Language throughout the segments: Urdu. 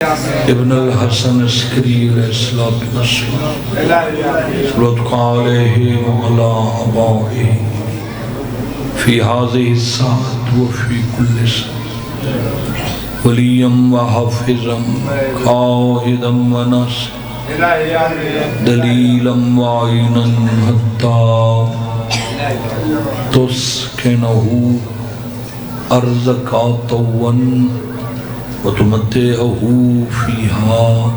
ابن الحسن عسکری علیہ السلام صلوات علیہ وعلی آبائہ فی هذه الساعة وفی کل ساعة ولیا وحافظا قائدا وناصرا دلیلا وعینا حتی تسکنہ ارضک طوا وتمتعه فيها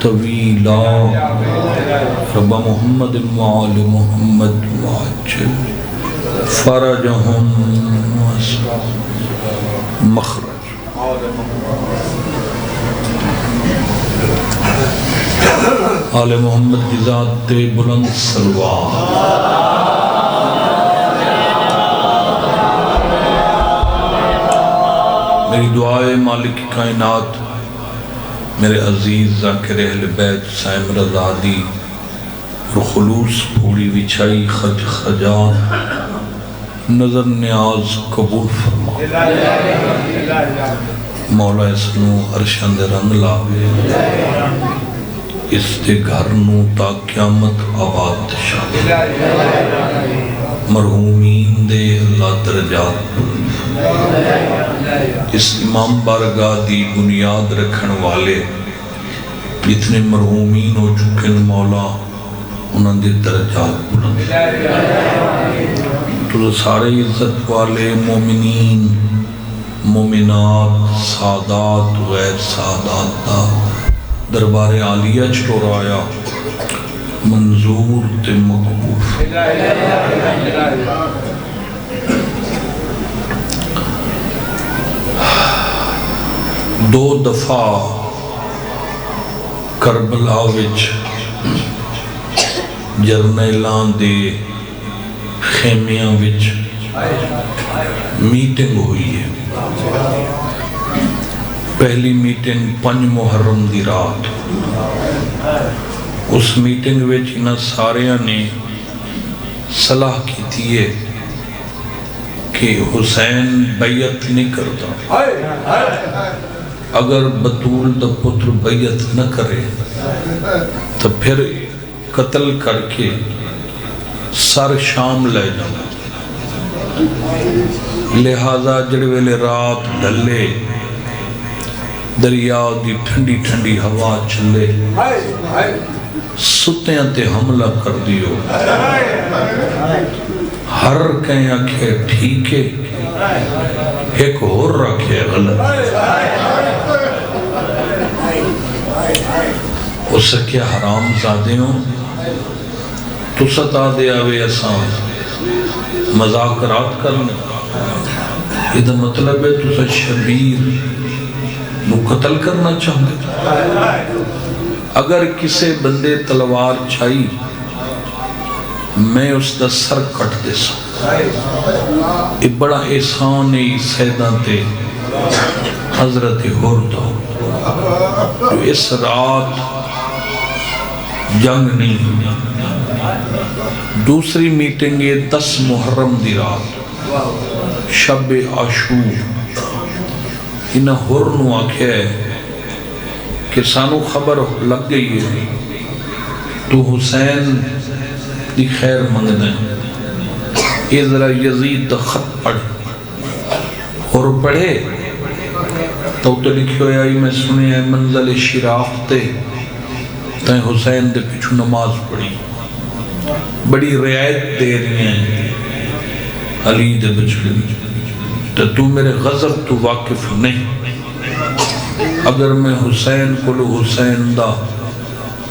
طويلا رب محمد وآل محمد وعجل فرجهم مخرج آل محمد کی ذات بلند صلوات میری دعائے مالک کائنات میرے عزیز ذاکر اہل بیت سائم رضا دی اور خلوص پھوڑی وچھائی خج خجان نظر نیاز قبول فرما مولا اس نو عرشان دے رنگ لاوے اس دے گھر نو تا قیامت آباد شاہ مرحومین دے اللہ درجات اس امام بارگاہ دی بنیاد رکھن والے جتنے مرحومین ہو چکے مولا انہوں دے درجات بلند تو سارے عزت والے مومنین مومنات سادات غیر سادات دا دربار عالیہ چھوڑایا منظور تے مقبول دو دفعہ کربلا وچ جرنیلان دے خیمیاں وچ میٹنگ ہوئی ہے پہلی میٹنگ 5 محرم دی رات اس میٹنگ وچ انہاں ساریاں نے صلاح کی تھی کہ حسین بیعت نہیں کرتا اگر بطول دا پتر بیعت نہ کرے تو پھر قتل کر کے سر شام لے جانا لہذا جڑے ویلے رات ڈھلے دریا دی ٹھنڈی ٹھنڈی ہوا چلے ستیاں تے حملہ کر دیو ہر کہیں آکھے ٹھیک ہے ایک اور رکھے غلط اس سے کیا حرام زادے ہوں تو ستا دے آوے اسان مذاکرات کرنے یہ دا مطلب ہے تو سا شبیر نو قتل کرنا چاہتے اگر کسے بندے تلوار چھائی میں اس دا سر کٹ دے سا یہ بڑا احسان سیدان تے حضرت حردہ جو اس رات جنگ نہیں دوسری میٹنگ یہ 10 محرم دی رات شب عاشور انہاں ہرنو آکھے کہ سانو خبر لگ گئی ہے تو حسین دی خیر منگ دیں یہ ذرا یزید دا خط پڑھ اور پڑھے تو لکھی ہویا میں سنے ہیں منزل شرافتے تائیں حسین دے پیچھو نماز پڑھی بڑی رعایت دے رہی ہیں علی دے بچڑے تو میرے غضب تو واقف نہیں اگر میں حسین کو لو حسین دا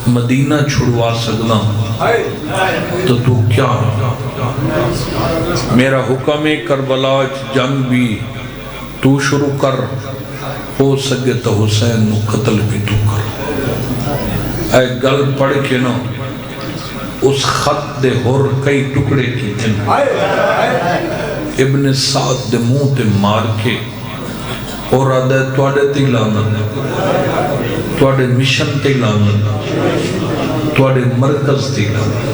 مدینہ چھڑوا سکنا تو کیا میرا حکم کربلا جنگ بھی تو شروع کر ہو سکے تو حسین نو قتل بھی تو کر اے گل پڑھ کے نا اس خط دے ہور کئی ٹکڑے کی تھے ابن سعد دے منہ تے مار کے اور آدھے توڑے تی لانت توڑے مشن تی لانت توڑے مرکز تی لانت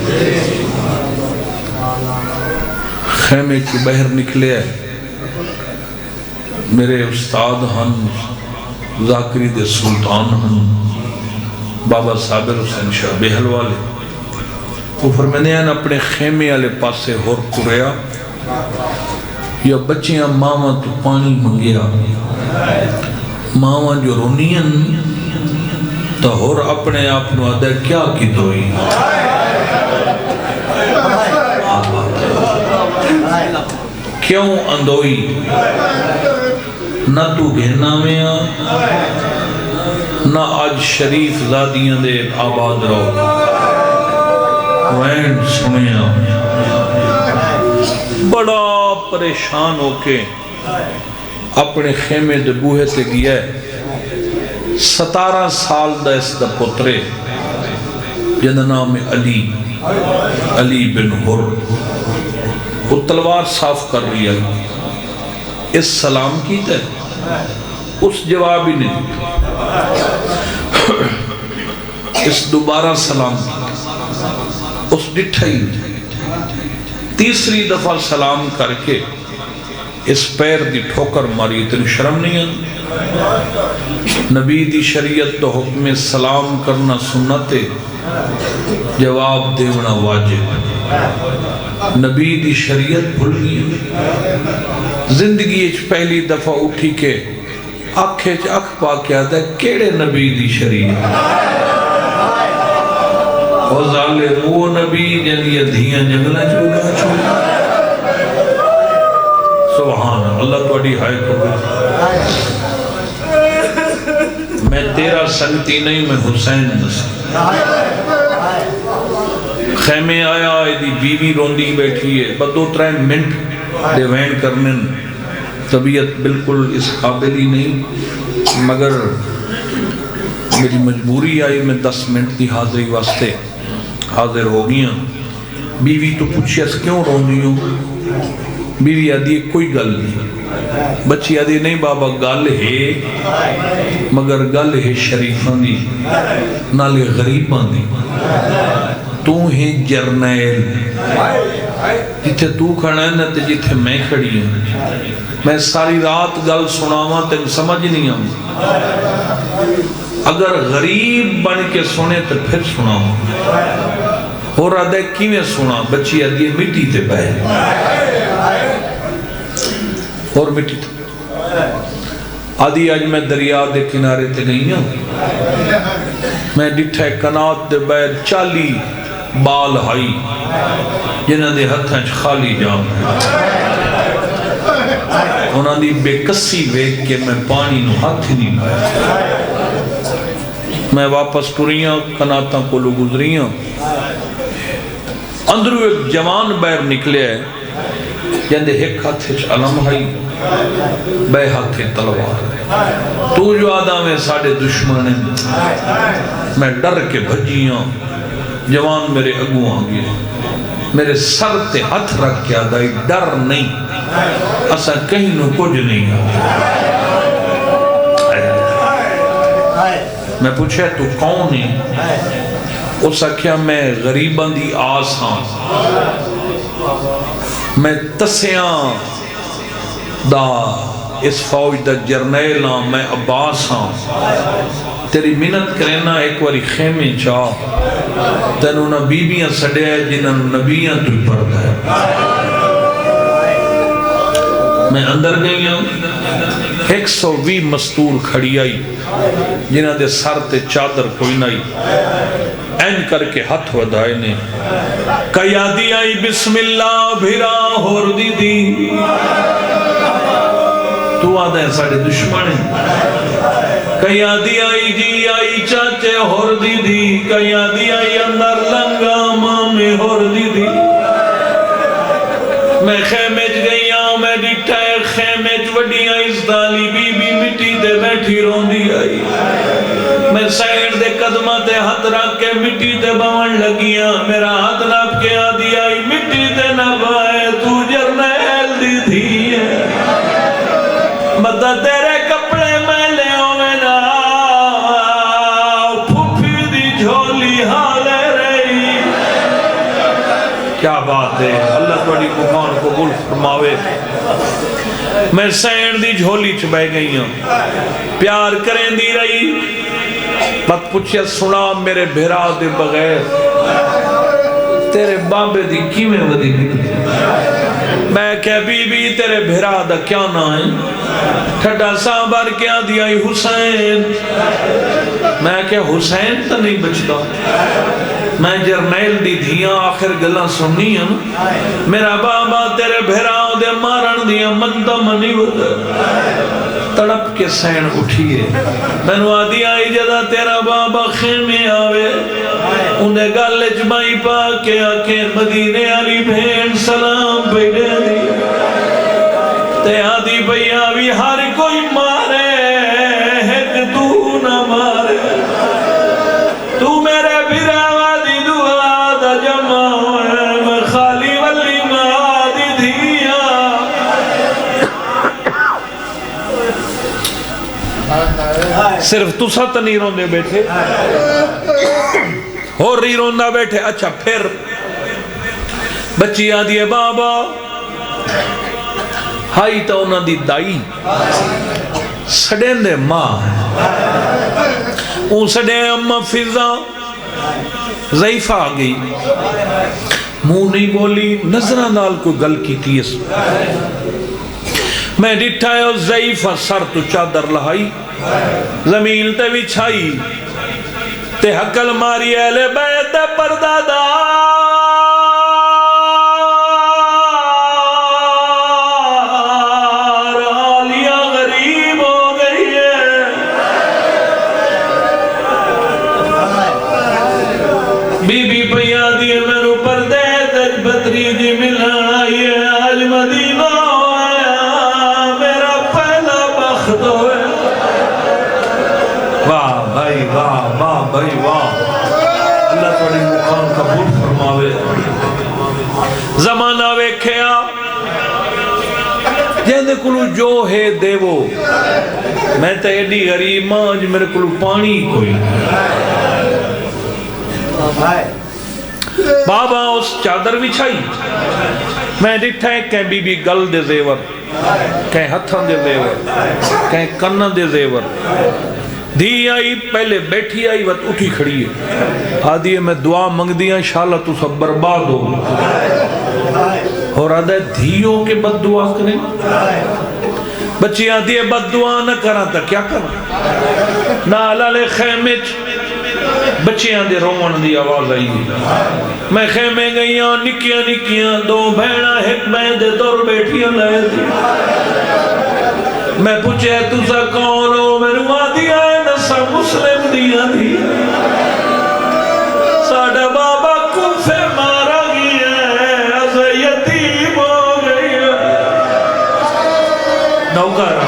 خیمے کی بہر نکلے میرے استاد ہن ذاکری دے سلطان ہن بابا صابر حسین شاہ بہل والے وہ فرمانے ہیں اپنے خیمے والے پاسے ہور ٹریا یا بچیاں ماما تو پانی منگیا ماما جو رونیاں تو ہور اپنے آپ نو آدھے کیا کی دوئی کیوں اندوئی نہ تو گھنا میں نہ آج شریف زادیاں دے آباد رہو وین سنیا بڑا پریشان ہو کے اپنے خیمے دے بوہے تے گیا ہے 17 سال دا اس دا پترے جنہ نام علی بن حر وہ تلوار صاف کر لیا اس سلام کی تے اس جواب ہی نہیں اس دوبارہ سلام کی اس ڈٹھا ہی تیسری دفعہ سلام کر کے اس پیر دی ٹھوکر ماری تین شرم نہیں ہے نبی دی شریعت تو حکم سلام کرنا سنتے جواب دیونا واجب نبی دی شریعت بھول گئی زندگی اچ پہلی دفعہ اٹھی کے آنکھیں چ اکھ پا کے آتا ہے کیڑے نبی دی شریعت او ظالم وہ نبی جن یہ دھیاں جنگلہ چوڑا چھوڑا سبحان اللہ توڑی ہائے قبول میں تیرا سنگتی نہیں میں حسین نسل خیمے آیا ایدی بیوی روندی بیٹھی ہے بس 2-3 منٹ دے وین کرنے طبیعت بالکل اس قابل ہی نہیں مگر میری مجبوری آئی میں 10 منٹ دی حاضری واسطے حاضر ہو گیا بیوی تو پوچھے اس کیوں روندی ہوں بیوی آدھی کوئی گل نہیں بچی آدھی نہیں بابا گل ہے مگر گل ہے شریفان دی نالے غریبان دی تو ہی جرنیل جتھے تو کھڑا ہے نا تے جتھے میں کھڑی ہوں میں ساری رات گل سناواں تے سمجھ نہیں آؤں اگر غریب بن کے سنے تو پھر سناواں اور آدھے کیویں سنا بچی آدھی مٹی تے بہے اور مٹی تے آدھی آج میں دریا دے کنارے تے گئی ہوں میں ڈٹھے کنات دے بیر 40 بال ہائی جنہاں دے ہتھاں خالی جام انہاں دی بے کسی ویک کے میں پانی نو ہاتھ نہیں لایا میں واپس ٹریاں کناتاں کو لو گزریاں اندرو ایک جوان بیر نکلے ہے جندے ایک ہاتھ علم ہائی بے ہاتھ تلوار تو جو آدھا میں ساڑھے دشمن ہیں میں ڈر کے بھجیاں جوان میرے اگو آگئے میرے سر تے ہاتھ رکھ کے آدھائی ڈر نہیں اسا کہیں نو کچھ نہیں میں پوچھے تو کون ہے اس کیا میں غریبان دی آس ہاں میں تسیاں دا اس فوج دا جرنیل ہاں میں عباس ہاں تیری منت کرنا ایک واری خیمے چاہ تینو نہ بیبیاں سڑے ہیں جنہاں نبیاں تو پڑھتا ہے میں اندر گئی ہوں 120 مستور کھڑی آئی جنہاں دے سر تے چادر کوئی نہیں این کر کے ہاتھ ودھائے نے قیادی آئی بسم اللہ بھیرا ہور دی دی تو آدھے ساڑھے دشمن قیادی آئی جی آئی چاچے ہور دی دی قیادی آئی اندر لنگا ماں ہور دی دی میں خیمج گئی آؤں میں ڈٹھا ہے خیمج وڈی آئی اس دالی بی بی مٹی دے بیٹھی رون دی آئی میں سائر دے قدمہ تے ہاتھ رکھ کے مٹی تے باون لگیاں میرا ہاتھ ناپ کے آدھی آئی مٹی تے نبائے تو جرنیل دی تھی ہے مدد تیرے کپڑے میں لے ہوئے نا پھوپھی دی جھولی حالے رہی کیا بات ہے اللہ توڑی قرآن قبول فرماوے میں سین دی جھولی چ بہ گئی ہوں پیار کریں دی رہی مت پوچھیا سنا میرے بھرا دے بغیر تیرے بابے دی کیویں ودی نکلی میں کہ بی بی تیرے بھرا دا کیا نہ ہے ٹھڈا سامبر کیا دیا حسین میں کہ حسین تا نہیں بچتا میں جرنیل دی دھیاں آخر گلہ سننی ہیں میرا بابا تیرے بھیراؤں دے مارن دیا منتا منی تڑپ کے سین اٹھیے میں نے آدھی آئی جدا تیرا بابا خیمے آوے انہیں گالے جمائی پا کے آکے مدینے علی بھین سلام بیٹے دی تے آدھی بھیا بھی ہر کوئی مارے ایک تو نہ مارے تو میرے بھیراوہ دی دعا دا جمع ہوئے میں خالی ولی ماں دی دھیا صرف تو ساتھ نہیں روندے بیٹھے اور ری روندہ بیٹھے اچھا پھر بچی آدھی ہے بابا ہائی تا انہاں دی دائی سڑین دے ماں اون سڑے اممہ فضا ضعیفہ آگئی منہ نہیں بولی نظرہ نال کوئی گل کی تیس میں ڈٹھا ہے ضعیفہ سر تو چادر لہائی زمین تے بھی چھائی تے حقل ماری اہل بیت پردادا بھائی واہ اللہ تھوڑی مقام قبول فرماوے زمانہ ویکھیا جہندے کلو جو ہے دیو میں تے ایڈی غریب ماں جو میرے کلو پانی کوئی بابا اس چادر بچھائی میں ڈٹھا ہے کہیں بی بی گل دے زیور کہیں ہتھاں دے زیور کہیں کنن دے زیور دھی آئی پہلے بیٹھی آئی وقت اٹھی کھڑی ہے آدھی ہے میں دعا منگ دیا انشاءاللہ تو سب برباد ہو اور آدھا ہے دھیوں کے بد دعا کریں بچی آدھی ہے بد دعا نہ کرا تا کیا کرا نہ علالے خیمے بچیاں دے رومن دی آواز آئی میں خیمے گئیاں نکیاں نکیاں دو بھیڑا ایک بیندے دور بیٹھیاں لائے دی میں پوچھے تو سا کون ہو میں نے آدھی آئے نسا مسلم دیا دی ساڑھا بابا کوفے مارا گیا ہے از یتیم ہو گئی ہے نوکارا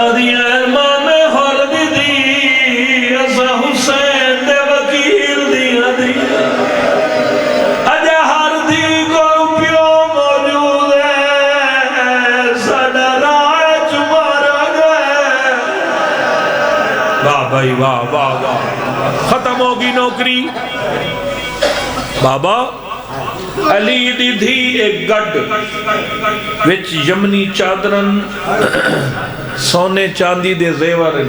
آدھی آئے ماں میں حرد دی از حسین دے وکیل دیا دی بھائی واہ واہ واہ ختم ہوگی نوکری بابا علی دی دھی ایک گڑ وچ یمنی چادرن سونے چاندی دے زیور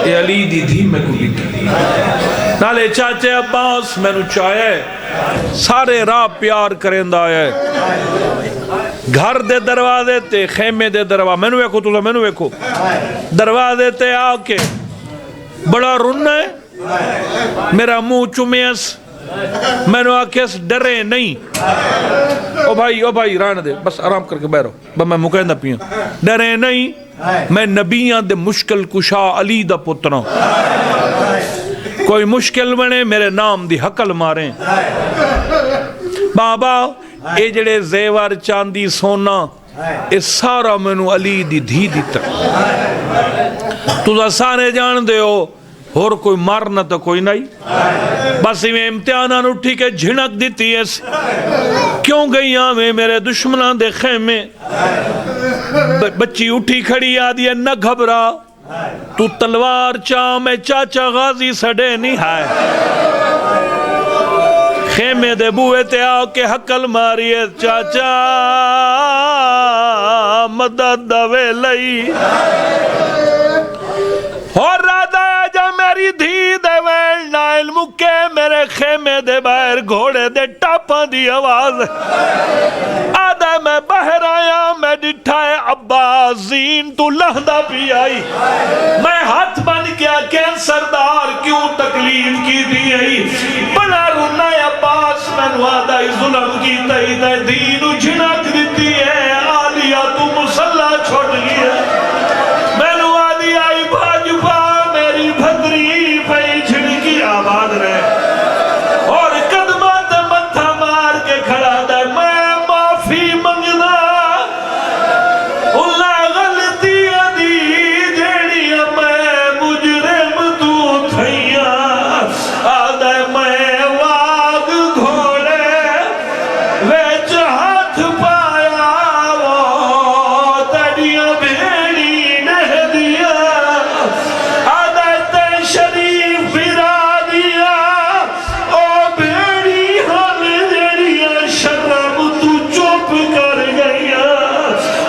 اے علی دی دھی میں کو لیتی نالے چاچے عباس میں نو چاہے سارے راہ پیار کریں دا ہے گھر دے دروازے تے خیمے دے دروازے میں نو ویکھو تو میں نو ویکھو دروازے تے آکے بڑا رننا ہے میرا منہ چمیس میں نے آکھیس ڈرے نہیں او بھائی رہنے دے بس آرام کر کے بیرو بس میں مکہندہ پیاں ڈرے نہیں میں نبیاں دے مشکل کشا علی دا پتنا کوئی مشکل بنے میرے نام دی حقل ماریں بابا اے جڑے زیور چاندی سونا اے سارا میں نو علی دی دھی دیتا تو سارے جان دے ہو اور کوئی مارنا تو کوئی نہیں بس میں امتحانان اٹھی کے جھنک دیتی ہے کیوں گئی آمیں میرے دشمنان دے خیمے بچی اٹھی کھڑی آدھی ہے نہ گھبرا تو تلوار چاہ میں چاچا غازی سڑے نہیں ہے خیمے دے بوئے تے آؤ کے حقل ماری ہے چاچا مدد دے لئی اور رادہ جا میری دھی دے ویل نائل مکے میرے خیمے دے باہر گھوڑے دے ٹاپاں دی آواز آدھا میں باہر آیا میں ڈٹھائے عباس زین تو لہدہ پی آئی میں ہاتھ بن گیا کہ سردار کیوں تکلیف کی دی آئی بڑا رونا عباس میں نوادہ ظلم کی تہیدہ دین اجھنک دیتی ہے آلیہ تو مسلح چھوڑ گئی ہے میں نوادی آئی بھاجپا میری بھدری پہ جھڑکی آباد رہے اور قدمات متھا مار کے کھڑا دے میں معافی منگنا اللہ غلطی دی جیڑی میں مجرم تو تھیا آدھے میں واگ گھوڑے ویچ ہاتھ پایا وہ تڑیاں بھیڑی نہ دیا آدھے تے شریف پھرا دیا او بھیڑی ہم جڑیا شرم تو چوپ کر گیا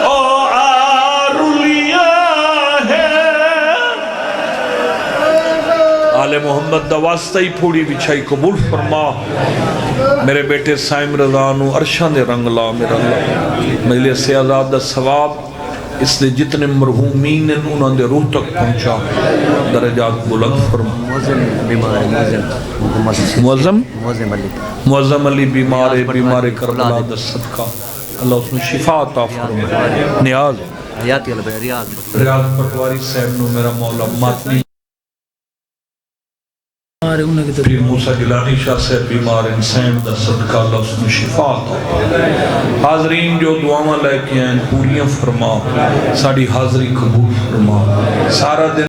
او آرولیا ہے آل محمد دا واسطہ ہی پھوڑی بچھائی قبول فرما میرے بیٹے سائم رضانو عرشان دے رنگ لا میرا اللہ مجلس سے آزاد دا ثواب اس لئے جتنے مرحومین انہوں نے روح تک پہنچا درجات بلند فرما معظم علی بیمار کربلا دا صدقہ اللہ اس میں شفا عطا فرما نیاز ریاض پٹواری صاحب نو میرا مولا ماتنی پیر موسیٰ جلانی شاہ سے بیمار انسان دا صدقہ اللہ اس میں شفا عطا حاضرین جو دعاواں لے کے ہیں پوریاں فرما ساڑی حاضری قبول فرما سارا دن